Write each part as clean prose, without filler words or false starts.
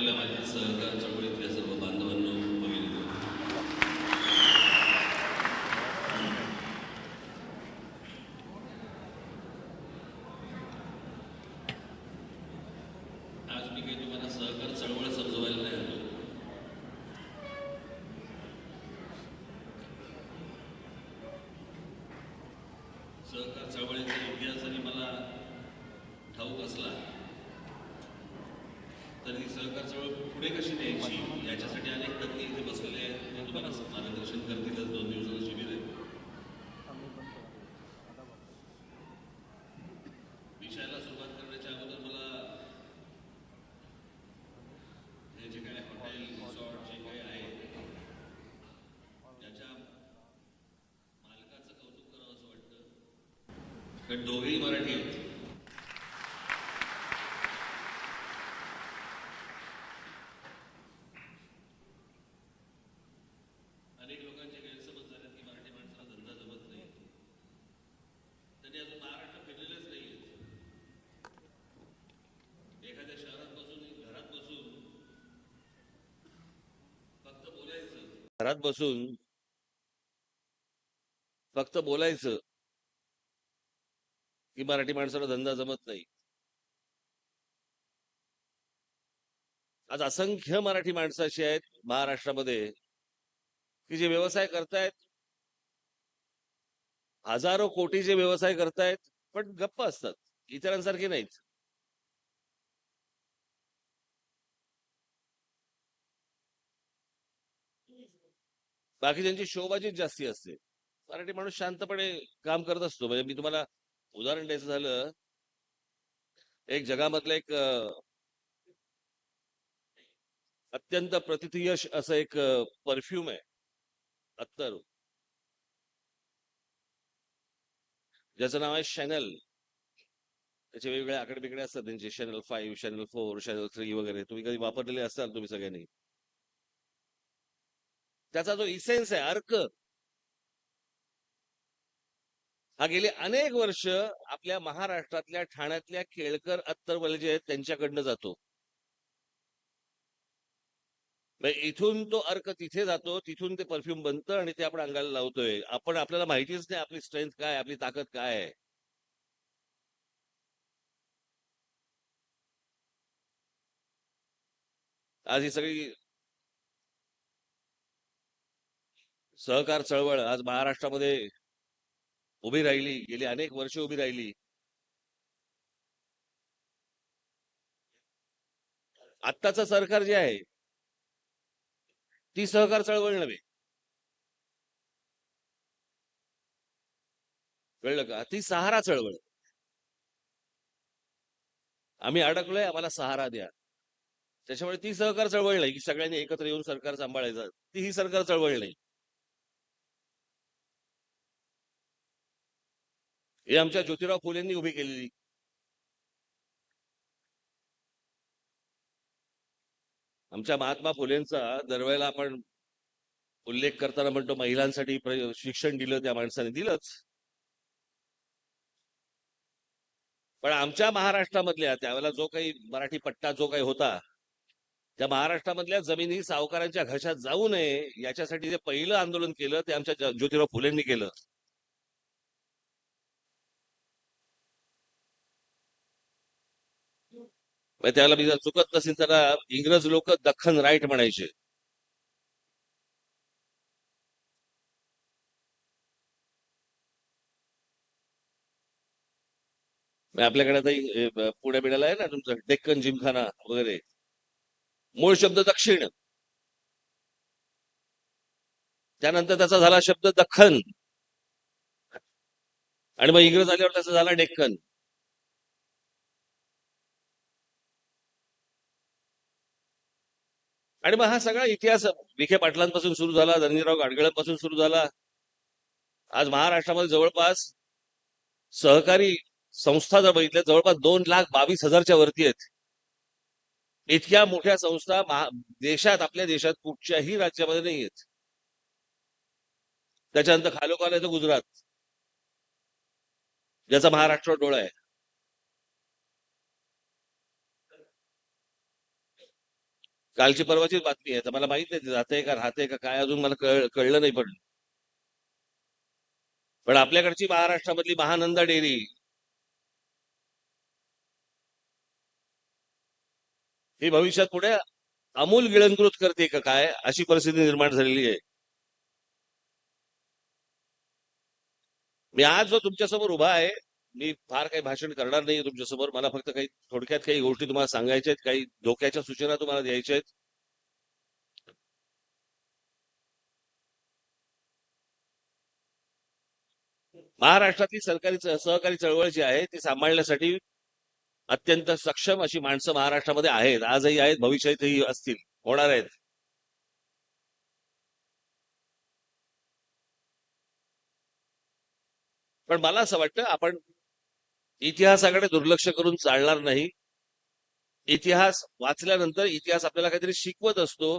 आपल्या माझ्या सहकार चळवळीतल्या सर्व बांधवांनो, भगिनींनो, आज मी काही तुम्हाला सहकार चळवळ समजवायला नाही आलो. सहकार चळवळीचा इतिहास जरी मला ठाऊक असला तरी सहकार चळवळ पुढे कशी न्यायची याच्यासाठी अनेक तज्ञ इथे बसलेले आहेत. ते तुम्हाला मार्गदर्शन करतीलच. 2 दिवसाचं शिबिर आहे. विषयाला सुरुवात करण्याच्या अगोदर मला हे जे काय हॉटेल रिसॉर्ट जे काही आहे त्याच्या मालकाचं कौतुक करावं असं वाटतं, कारण दोघेही मराठी आहेत. अनेक लोकांचे गैरसमज झाले की मराठी माणसाला धंदा जमत नाही. त्यांनी अजून महाराष्ट्र फिरलेलंच नाही. एखाद्या शहरात बसून घरात बसून फक्त बोलायचं, घरात बसून फक्त बोलायचं की मराठी माणसाला धंदा जमत नाही. आज असंख्य मराठी माणसं अशी आहेत महाराष्ट्रामध्ये की जे व्यवसाय करतायत, हजारो कोटीचे व्यवसाय करतायत, पण गप्प असतात, इतरांसारखे नाहीत. बाकीच्यांची शोबाजीच जास्ती असते. मराठी माणूस शांतपणे काम करत असतो. म्हणजे मी तुम्हाला उदाहरण द्यायचं झालं, एक जगामधलं एक अत्यंत प्रतिथयश असं एक परफ्यूम आहे, अत्तर, ज्याचं नाव आहे शॅनल. त्याचे वेगवेगळे आकडे बिकडे असतात त्यांचे, शॅनल 5, शॅनल 4, शॅनल 3 वगैरे. तुम्ही कधी वापरलेले असाल तुम्ही सगळ्यांनी. त्याचा जो इसेन्स आहे, अर्क, हा गेली अनेक वर्ष आपल्या महाराष्ट्रातल्या ठाण्यातल्या केळकर अत्तरवाले जे आहेत त्यांच्याकडनं जातो. इथून तो अर्क तिथे जातो, तिथून ते परफ्यूम बनतं आणि ते आपण अंगाला लावतोय. आपल्याला माहितीच नाही आपली स्ट्रेंथ काय, आपली ताकद काय आहे. आज ही सगळी सहकार चळवळ आज महाराष्ट्रामध्ये उभी राहिली, गेली अनेक वर्ष उभी राहिली. आत्ताचं सरकार जे आहे ती सहकार चळवळ नव्हे, कळलं का? ती सहारा चळवळ. आम्ही अडकलोय, आम्हाला सहारा द्या. त्याच्यामुळे ती सहकार चळवळ नाही की सगळ्यांनी एकत्र येऊन सरकार सांभाळायचं. ती ही सरकार चळवळ नाही. हे आमच्या ज्योतिराव फुलेंनी उभी केलेली. आमच्या महात्मा फुलेंचा दरवेळेला आपण उल्लेख करताना म्हणतो महिलांसाठी शिक्षण दिलं, त्या माणसाने दिलंच. पण आमच्या महाराष्ट्रामधल्या त्यावेळेला जो काही मराठी पट्टा जो काही होता, त्या महाराष्ट्रामधल्या जमिनी सावकारांच्या घशात जाऊ नये याच्यासाठी जे पहिलं आंदोलन केलं ते आमच्या ज्योतिराव फुलेंनी केलं. त्याला मी जर चुकत नसेल त्याला इंग्रज लोक दख्खन राईट म्हणायचे. आपल्याकडे आता पुणे बिड्याला आहे ना तुमचं डेक्कन जिमखाना वगैरे, मूळ शब्द दक्षिण, त्यानंतर त्याचा झाला शब्द दख्खन, आणि मग इंग्रज आल्यावर त्याचा झाला डेक्कन. आणि मग हा सगळा इतिहास विखे पाटलांपासून सुरू झाला, धनंजयराव गाडगळांपासून सुरू झाला. आज महाराष्ट्रामध्ये जवळपास सहकारी संस्था जर बघितल्या जवळपास 2,22,000च्या वरती आहेत. इतक्या मोठ्या संस्था देशात, आपल्या देशात कुठच्याही राज्यामध्ये नाही आहेत. त्याच्यानंतर खालोखाल येतो गुजरात, ज्याचा महाराष्ट्र डोळा आहे. कालची परवाचीच बातमी आहे, तर मला माहित नाही जाते का राहते का काय, अजून मला कळलं नाही. पण आपल्याकडची महाराष्ट्रामधली महानंदा डेअरी ही भविष्यात पुढे अमूल गिळंकृत करते का काय, अशी परिस्थिती निर्माण झालेली आहे. मी आज जो तुमच्यासमोर उभा आहे, मी फार काही भाषण करणार नाही तुमच्यासमोर. मला फक्त काही थोडक्यात काही गोष्टी तुम्हाला सांगायच्या आहेत, काही धोक्याच्या सूचना तुम्हाला द्यायच्या आहेत. महाराष्ट्रातली सहकारी चळवळ जी आहे ती सांभाळण्यासाठी अत्यंत सक्षम अशी माणसं महाराष्ट्रामध्ये आहेत, आजही आहेत, भविष्यातही असतील, होणार आहेत. पण मला असं वाटतं आपण इतिहासाकडे दुर्लक्ष करून चालणार नाही. इतिहास वाचल्यानंतर इतिहास आपल्याला काहीतरी शिकवत असतो.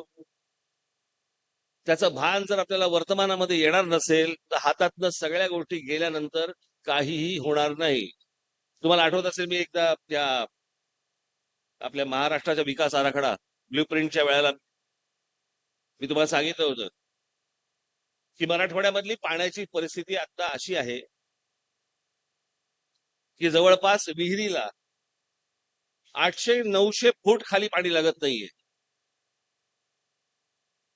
त्याचं भान जर आपल्याला वर्तमानामध्ये येणार नसेल तर हातातनं सगळ्या गोष्टी गेल्यानंतर काहीही होणार नाही. तुम्हाला आठवत असेल, मी एकदा त्या आपल्या महाराष्ट्राच्या विकास आराखडा ब्ल्यूप्रिंटच्या वेळेला मी तुम्हाला सांगितलं होतं की मराठवाड्यामधली पाण्याची परिस्थिती आता अशी आहे की जवळपास विहिरीला 800-900 फूट खाली पाणी लागत नाहीये.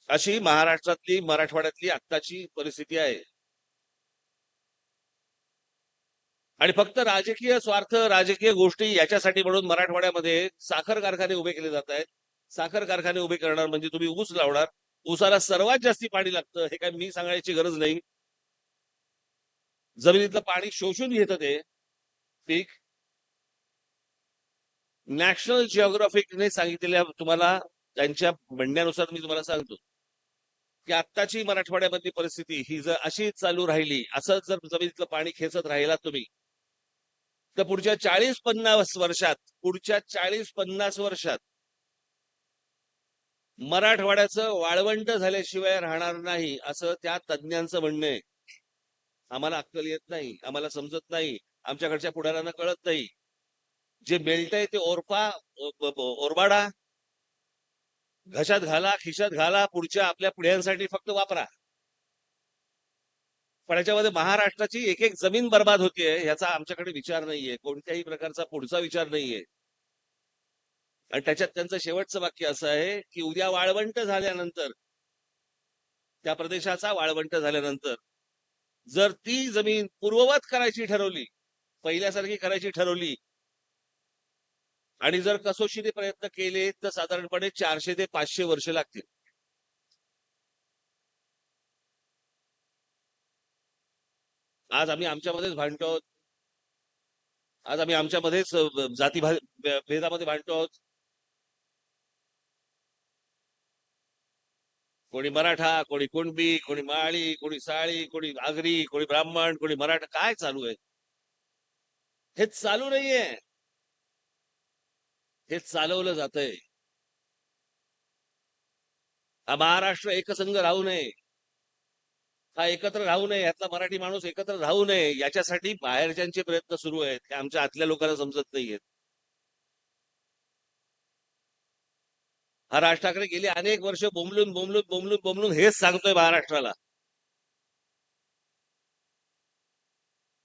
अशी महाराष्ट्रातली मराठवाड्यातली आत्ताची परिस्थिती आहे. आणि फक्त राजकीय स्वार्थ, राजकीय गोष्टी याच्यासाठी म्हणून मराठवाड्यामध्ये साखर कारखाने उभे केले जात आहेत. साखर कारखाने उभे करणार म्हणजे तुम्ही ऊस लावणार, ऊसाला सर्वात जास्ती पाणी लागतं, हे काय मी सांगायची गरज नाही. जमिनीतलं पाणी शोषून घेतं ते पीक. नॅशनल जिओग्राफिकने सांगितलेल्या तुम्हाला त्यांच्या म्हणण्यानुसार मी तुम्हाला सांगतो की आत्ताची मराठवाड्यामधली परिस्थिती ही जर अशी चालू राहिली, असंच जर जमिनीतलं पाणी खेचत राहिला तुम्ही, तर पुढच्या 40-50 वर्षात मराठवाड्याचं वाळवंट झाल्याशिवाय राहणार नाही, असं त्या तज्ज्ञांचं म्हणणं आहे. आम्हाला अक्कल येत नाही, आम्हाला समजत नाही, आमच्याकडच्या पुढाऱ्यांना कळत नाही. जे बेल्ट आहे ते ओरबाडा, घशात घाला, खिशात घाला, पुढच्या आपल्या पिढ्यांसाठी फक्त वापरा. पण याच्यामध्ये महाराष्ट्राची एक एक जमीन बर्बाद होतीये ह्याचा आमच्याकडे विचार नाहीये, कोणत्याही प्रकारचा पुढचा विचार नाहीये. आणि त्याच्यात त्यांचं शेवटचं वाक्य असं आहे की उद्या वाळवंट झाल्यानंतर, त्या प्रदेशाचा वाळवंट झाल्यानंतर जर ती जमीन पूर्ववत करायची ठरवली, पहिल्यासारखी करायची ठरवली, आणि जर कसोशीने प्रयत्न केले तर साधारणपणे 400 ते 500 वर्ष लागतील. आज आम्ही आमच्यामध्येच भांडतो आहोत. आज आम्ही आमच्यामध्येच भेदामध्ये भांडतो आहोत. कोणी मराठा, कोणी कुणबी, कोणी माळी, कोणी साळी, कोणी आगरी, कोणी ब्राह्मण, कोणी मराठा. काय चालू आहे? हे चालू नाहीये, हे चालवलं जातंय. हा महाराष्ट्र एकसंघ राहू नये, हा एकत्र राहू नये, यातला मराठी माणूस एकत्र राहू नये, याच्यासाठी बाहेरच्यांचे प्रयत्न सुरू आहेत, हे आमच्या आतल्या लोकांना समजत नाहीयेत. हा राज ठाकरे गेली अनेक वर्ष बोंबलून बोंबलून बोंबलून बोंबलून हेच सांगतोय महाराष्ट्राला.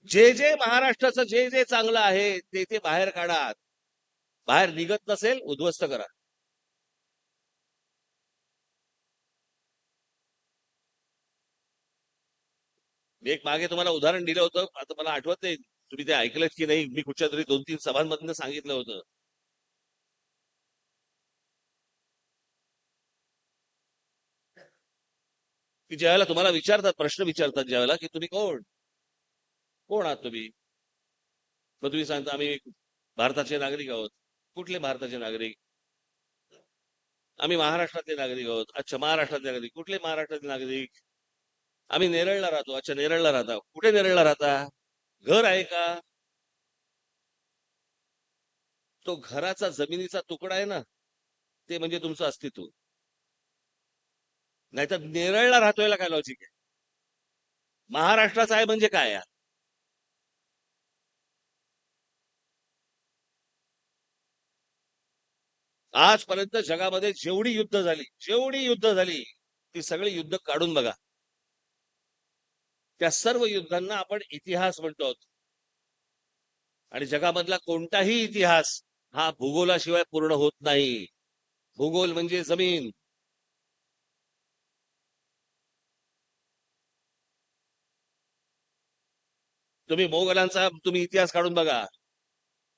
जे जे महाराष्ट्राचं जे जे चांगलं आहे ते ते बाहेर काढा, बाहेर निघत नसेल उद्ध्वस्त करा. मी एक मागे तुम्हाला उदाहरण दिलं होतं, आता मला आठवत नाही तुम्ही ते ऐकलं की नाही. मी कुठच्या तरी 2-3 सभांमधनं सांगितलं होतं की ज्यावेळेला तुम्हाला विचारतात, प्रश्न विचारतात ज्यावेळेला की तुम्ही कोण कोण आहात तुम्ही, मग तुम्ही सांगता आम्ही भारताचे नागरिक आहोत. कुठले भारताचे नागरिक? आम्ही महाराष्ट्रातले नागरिक आहोत. अच्छा, महाराष्ट्रातले नागरिक. कुठले महाराष्ट्रातले नागरिक? आम्ही नेरळला राहतो. अच्छा, नेरळला राहता. कुठे नेरळला राहता? घर आहे का? तो घराचा जमिनीचा तुकडा आहे ना, ते म्हणजे तुमचं अस्तित्व. नाहीतर नेरळला राहतोयला काय लॉजिक आहे? महाराष्ट्राचा आहे म्हणजे काय यार? आजपर्यंत जगामध्ये जेवढी युद्ध झाली ती सगळी युद्ध काढून बघा. त्या सर्व युद्धांना आपण इतिहास म्हणतो. आणि जगामधला कोणताही इतिहास हा भूगोलाशिवाय पूर्ण होत नाही. भूगोल म्हणजे जमीन. तुम्ही मोगलांचा इतिहास काढून बघा,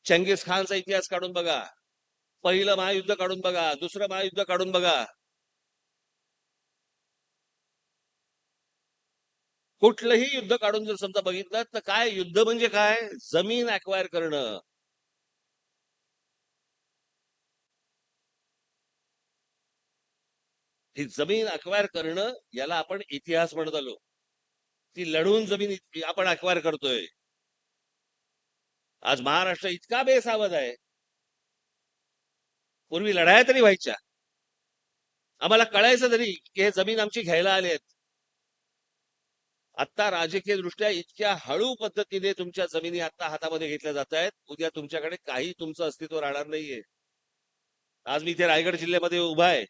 चंगीज खानचा इतिहास काढून बघा, पहिलं महायुद्ध काढून बघा, दुसरं महायुद्ध काढून बघा. कुठलंही युद्ध काढून जर समजा बघितलं तर काय युद्ध म्हणजे काय, जमीन अक्वायर करणं. ही जमीन अक्वायर करणं याला आपण इतिहास म्हणत आलो. ती लढून जमीन आपण अक्वायर करतोय. आज महाराष्ट्र इतका बेसावध आहे. पूर्वी लढाया तरी व्हायच्या, आम्हाला कळायचं तरी की हे जमीन आमची घ्यायला आले आहेत. आता राजकीय दृष्ट्या इतक्या हळू पद्धतीने तुमच्या जमिनी आता हातामध्ये घेतल्या जात आहेत, उद्या तुमच्याकडे काही तुमचं अस्तित्व राहणार नाहीये. आज मी इथे रायगड जिल्ह्यामध्ये उभा आहे.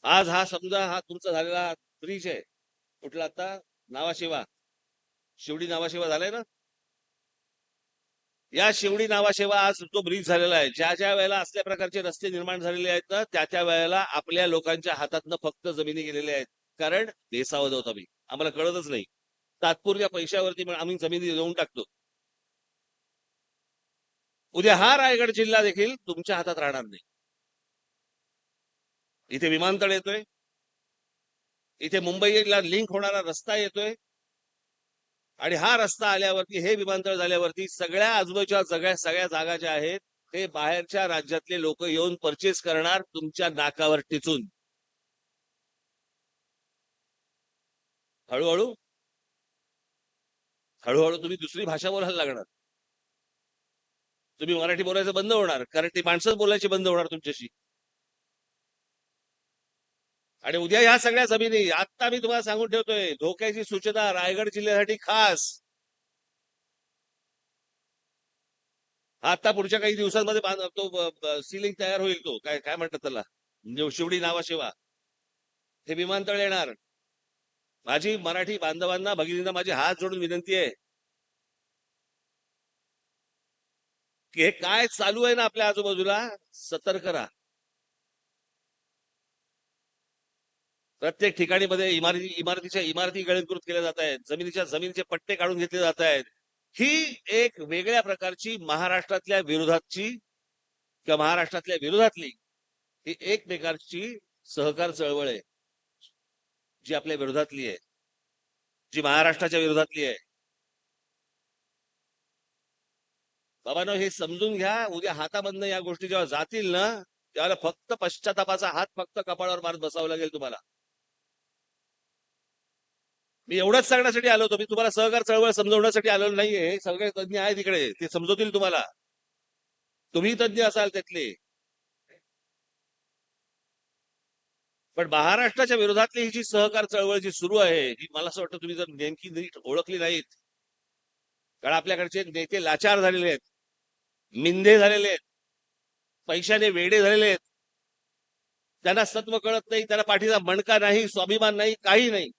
आज हा समजा हा तुमचा झालेला ब्रिज आहे, कुठला आता, नावाशेवा, शिवडी नावाशेवा झालाय ना. या शिवडी नावाशेवा आज जो ब्रिज झालेला आहे, ज्या ज्या वेळेला असल्या प्रकारचे रस्ते निर्माण झालेले आहेत ना, त्या त्या वेळेला आपल्या लोकांच्या हातातनं फक्त जमिनी गेलेल्या आहेत. कारण बेसावध होत आम्ही, आम्हाला कळतच नाही. तात्पुरत्या पैशावरती आम्ही जमिनी देऊन टाकतो. उद्या हा रायगड जिल्हा देखील तुमच्या हातात राहणार नाही. इथे विमानतळ येतोय, इथे मुंबईला लिंक होणारा रस्ता येतोय, आणि हा रस्ता आल्यावरती, हे विमानतळ झाल्यावरती सगळ्या आजूबाजूच्या सगळ्या जागा ज्या आहेत ते बाहेरच्या राज्यातले लोक येऊन परचेस करणार तुमच्या नाकावर टिचून. हळूहळू हळूहळू तुम्ही दुसरी भाषा बोलायला लागणार. तुम्ही मराठी बोलायचं बंद होणार, कारण ती माणसं बोलायची बंद होणार तुमच्याशी. आणि उद्या ह्या सगळ्या जमिनी, आता मी तुम्हाला सांगून ठेवतोय, धोक्याची सूचना रायगड जिल्ह्यासाठी खास. आता पुढच्या काही दिवसांमध्ये तो सिलिंग तयार होईल, तो काय काय म्हणतात त्याला, म्हणजे शिवडी नावाशेवा, हे विमानतळ येणार. माझी मराठी बांधवांना, भगिनींना माझी हात जोडून विनंती आहे की हे काय चालू आहे ना आपल्या आजूबाजूला, सतर्क राहा. प्रत्येक ठिकाणी मध्ये इमारतीच्या इमारती गळीकृत केल्या जात आहेत, जमिनीचे पट्टे काढून घेतले जात आहेत. ही एक वेगळ्या प्रकारची महाराष्ट्रातल्या विरोधातची किंवा महाराष्ट्रातल्या विरोधातली ही एक प्रकारची सहकार चळवळ आहे, जी आपल्या विरोधातली आहे, जी महाराष्ट्राच्या विरोधातली आहे. बाबांनो, हे समजून घ्या. उद्या हातामधनं या गोष्टी जेव्हा जातील ना, त्यावेळेला फक्त पश्चातापाचा हात फक्त कपाळावर मारत बसावं लागेल तुम्हाला. मी एवढंच सांगण्यासाठी आलो होतो. मी तुम्हाला सहकार चळवळ समजवण्यासाठी आलेलो नाहीये. सगळे तज्ञ आहेत तिकडे, ते समजवतील तुम्हाला. तुम्ही तज्ञ असाल त्यातले. पण महाराष्ट्राच्या विरोधातली ही जी सहकार चळवळ जी सुरू आहे, ही मला असं वाटतं तुम्ही जर नेमकी नीट ओळखली नाहीत, कारण आपल्याकडचे नेते लाचार झालेले आहेत, मिंधे झालेले आहेत, पैशाने वेडे झालेले आहेत. त्यांना सत्व कळत नाही, त्यांना पाठीचा मणका नाही, स्वाभिमान नाही, काही नाही.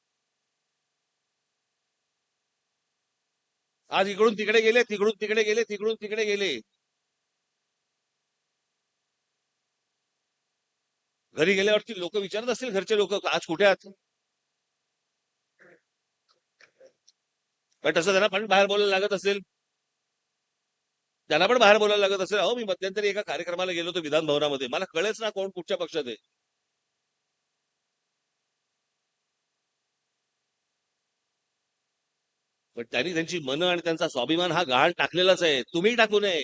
आज इकडून तिकडे गेले, तिकडून तिकडे गेले, तिकडून तिकडे गेले. घरी गेल्यावरती लोक विचारत असतील, घरचे लोक आज कुठे आहात. पण तसं त्यांना पण बाहेर बोलायला लागत असेल, त्यांना पण बाहेर बोलायला लागत असेल. अहो, मी मध्यंतरी एका कार्यक्रमाला गेलो होतो विधान भवनामध्ये, मला कळेच ना कोण कुठच्या पक्षात आहे. पण त्यांनी त्यांची मनं आणि त्यांचा स्वाभिमान हा गहाण टाकलेलाच आहे. तुम्ही टाकू नये.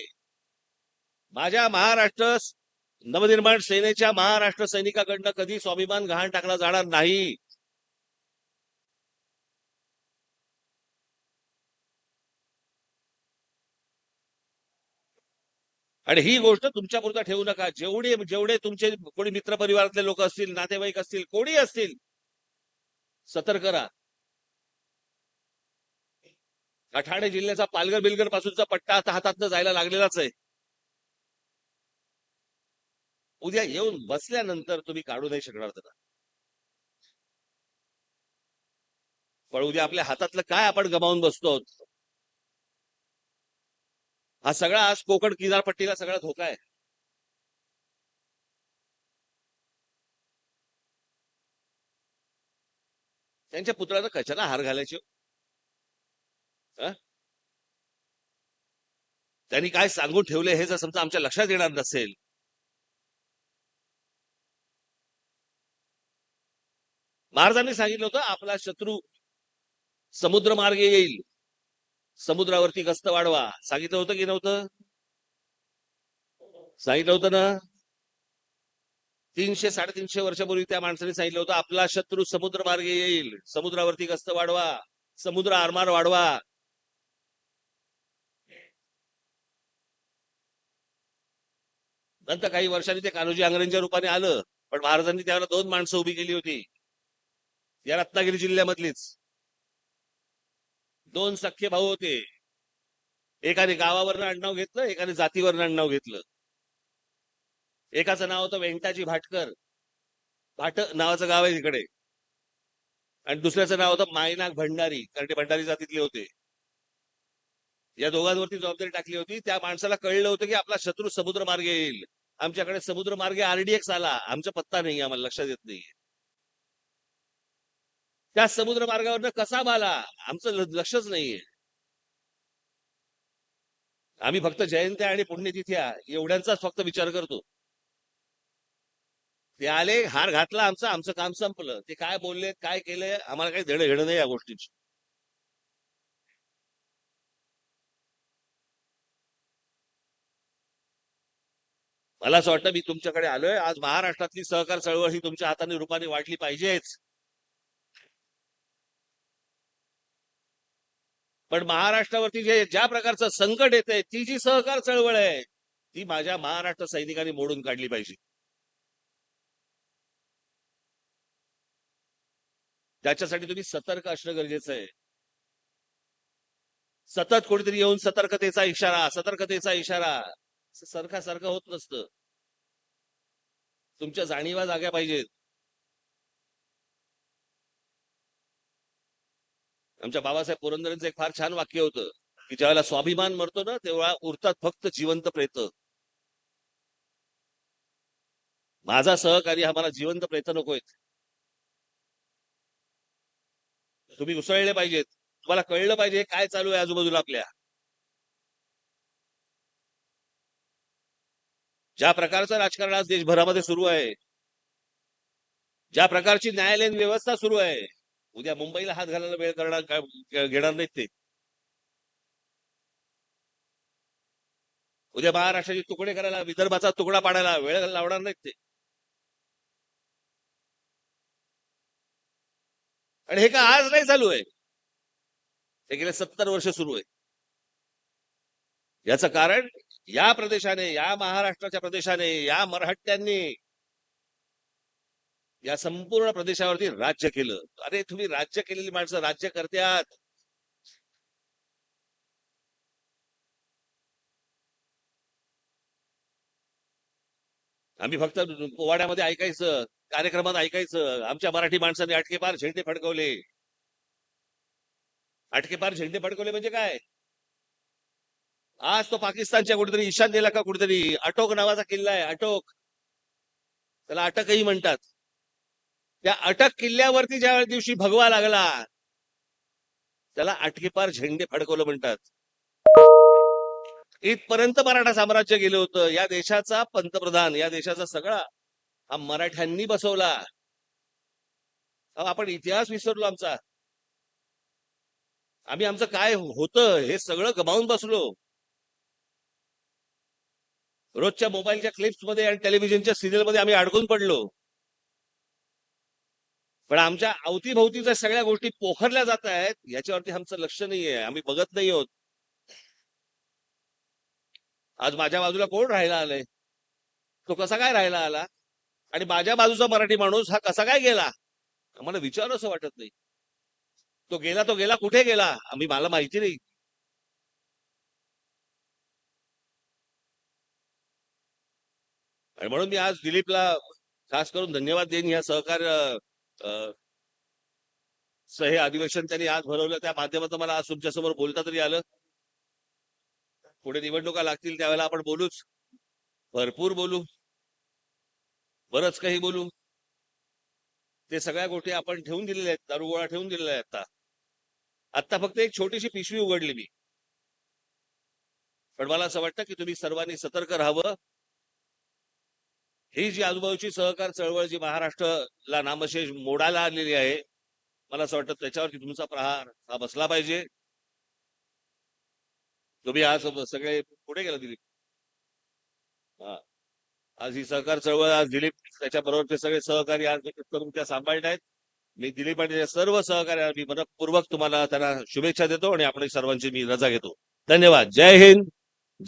माझ्या महाराष्ट्र नवनिर्माण सेनेच्या महाराष्ट्र सैनिकाकडनं कधी स्वाभिमान गहाण टाकला जाणार नाही. आणि ही गोष्ट तुमच्यापुरता ठेवू नका. जेवढे तुमचे कोणी मित्र परिवारातले लोक असतील, नातेवाईक असतील, कोणी असतील, सतर्क राहा. ठाणे जिल्ह्याचा पालघर बिलघर पासूनचा पट्टा आता हातातनं जायला लागलेलाच आहे. उद्या येऊन बसल्यानंतर तुम्ही काढू नाही शकणार त्याला. पण उद्या आपल्या हातातलं काय आपण गमावून बसतो. हा सगळा आज कोकण किनारपट्टीला सगळा धोका आहे. त्यांच्या पुतळ्याला कशाला हार घालायचे. हं? त्यांनी काय सांगून ठेवले हे जर समजा आमच्या लक्षात येणार नसेल. महाराजांनी सांगितलं होतं आपला शत्रू समुद्र मार्गे येईल, समुद्रावरती गस्त वाढवा. सांगितलं होतं की नव्हतं? सांगितलं होतं ना. 300-350 वर्षापूर्वी त्या माणसाने सांगितलं होतं आपला शत्रू समुद्र मार्गे येईल, समुद्रावरती गस्त वाढवा, समुद्र आरमार वाढवा. नंतर काही वर्षांनी ते कान्होजी आंग्रेंच्या रूपाने आलं, पण महाराजांनी त्यावेळेला 2 माणसं उभी केली होती, या रत्नागिरी जिल्ह्यामधलीच. 2 सख्खे भाऊ होते. एकाने गावावरनं आडनाव घेतलं, एकाने जातीवरनं आडनाव घेतलं. एकाचं नाव होतं वेंटाजी भाटकर, भाट नावाचं गाव आहे तिकडे, आणि दुसऱ्याचं नाव होतं मायनाक भंडारी, कारण ते भंडारी जातीतले होते. या दोघांवरती जबाबदारी टाकली होती. त्या माणसाला कळलं होतं की आपला शत्रू समुद्र मार्गे येईल. आमच्याकडे समुद्र मार्गे RDX आला, आमचा पत्ता नाही, आम्हाला लक्षात येत नाही. त्या समुद्र मार्गावरनं कसा आला आमचं लक्षच नाहीये. आम्ही फक्त जयंत्या आणि पुण्यतिथ्या एवढ्यांचाच फक्त विचार करतो. ते आले, हार घातला, आमचं काम संपलं. ते काय बोलले काय केलंय आम्हाला काही देणं घेणं नाही या गोष्टीची. मला असं वाटतं मी तुमच्याकडे आलोय आज. महाराष्ट्रातली सहकार चळवळ ही तुमच्या हाताने रूपाने वाढली पाहिजेच. पण महाराष्ट्रावरती ज्या प्रकारचं संकट येतंय, ती जी सहकार चळवळ आहे ती माझ्या महाराष्ट्र सैनिकांनी मोडून काढली पाहिजे. त्याच्यासाठी तुम्ही सतर्क असणं गरजेचं आहे. सतत कोणीतरी येऊन सतर्कतेचा इशारा सारखं होत नसतं. तुमच्या जाणीवा जाग्या पाहिजेत. आमच्या बाबासाहेब पुरंदरेंचं एक फार छान वाक्य होतं की ज्यावेळेला स्वाभिमान मरतो ना तेव्हा उरतात फक्त जिवंत प्रेत. माझा सहकारी हा मला जिवंत प्रेत नकोयत. तुम्ही उसळले पाहिजेत. तुम्हाला कळलं पाहिजे काय चालू आहे आजूबाजूला आपल्या. ज्या प्रकारचं राजकारण आज देशभरामध्ये सुरू आहे, ज्या प्रकारची न्यायालयीन व्यवस्था सुरू आहे, उद्या मुंबईला हात घालायला वेळ घेणार नाहीत ते. उद्या महाराष्ट्राचे तुकडे करायला, विदर्भाचा तुकडा पाडायला वेळ लावणार नाहीत ते. आणि हे का आज नाही चालू आहे, हे गेले 70 वर्ष सुरू आहे. याचं कारण या प्रदेशाने, या महाराष्ट्राच्या प्रदेशाने, या मराठ्यांनी या संपूर्ण प्रदेशावरती राज्य केलं. अरे तुम्ही राज्य केलेली माणसं राज्य करत्यात. आम्ही फक्त पोवाड्यामध्ये ऐकायचं, कार्यक्रमात ऐकायचं, आमच्या मराठी माणसांनी अटकेपार झेंडे फडकवले. अटकेपार झेंडे फडकवले म्हणजे काय? आज तो पाकिस्तानच्या कुठेतरी ईशान्येला का कुठेतरी अटोक नावाचा किल्ला आहे, अटोक, त्याला अटकही म्हणतात. त्या अटक किल्ल्यावरती ज्या दिवशी भगवा लागला त्याला अटकेपार झेंडे फडकवलं म्हणतात. इथपर्यंत मराठा साम्राज्य गेलं होतं. या देशाचा पंतप्रधान, या देशाचा सगळा हा मराठ्यांनी बसवला. आपण इतिहास विसरलो आमचा. आम्ही आमचं काय होतं हे सगळं गमावून बसलो. रोजच्या मोबाईलच्या क्लिप्स मध्ये आणि टेलिव्हिजनच्या सिरियल मध्ये आम्ही अडकून पडलो. पण आमच्या अवतीभोवतीच्या सगळ्या गोष्टी पोखरल्या जात आहेत याच्यावरती आमचं लक्ष नाहीये, आम्ही बघत नाही आहोत. आज माझ्या बाजूला कोण राहायला आलंय, तो कसा काय राहायला आला, आणि माझ्या बाजूचा मराठी माणूस हा कसा काय गेला, आम्हाला विचार असं वाटत नाही. तो गेला कुठे गेला, मला माहिती नाही. आणि म्हणून मी आज दिलीपला खास करून धन्यवाद देईन. ह्या सहकार्य हे अधिवेशन त्यांनी आज भरवलं, त्या माध्यमातून मला आज तुमच्यासमोर बोलता तरी आलं. पुढे निवडणुका लागतील त्यावेळेला आपण बोलूच, भरपूर बोलू, बरंच काही बोलू. ते सगळ्या गोष्टी आपण ठेवून दिलेल्या आहेत, दारुगोळा ठेवून दिलेला आहे. आता फक्त एक छोटीशी पिशवी उघडली मी. पण मला असं वाटतं की तुम्ही सर्वांनी सतर्क राहावं. ही जी आजूबाजूची सहकार चळवळ जी महाराष्ट्राला नामशेष मोडायला आलेली आहे, मला असं वाटतं त्याच्यावरती तुमचा प्रहार हा बसला पाहिजे. तुम्ही आज सगळे पुढे गेला दिलीप. हा, आज ही सहकार चळवळ, आज दिलीप त्याच्याबरोबरचे सगळे सहकारी आज करून त्या सांभाळत आहेत. मी दिलीप आणि त्याच्या सर्व सहकार्या मी मनपूर्वक तुम्हाला त्यांना शुभेच्छा देतो आणि आपण सर्वांची मी रजा घेतो. धन्यवाद. जय हिंद.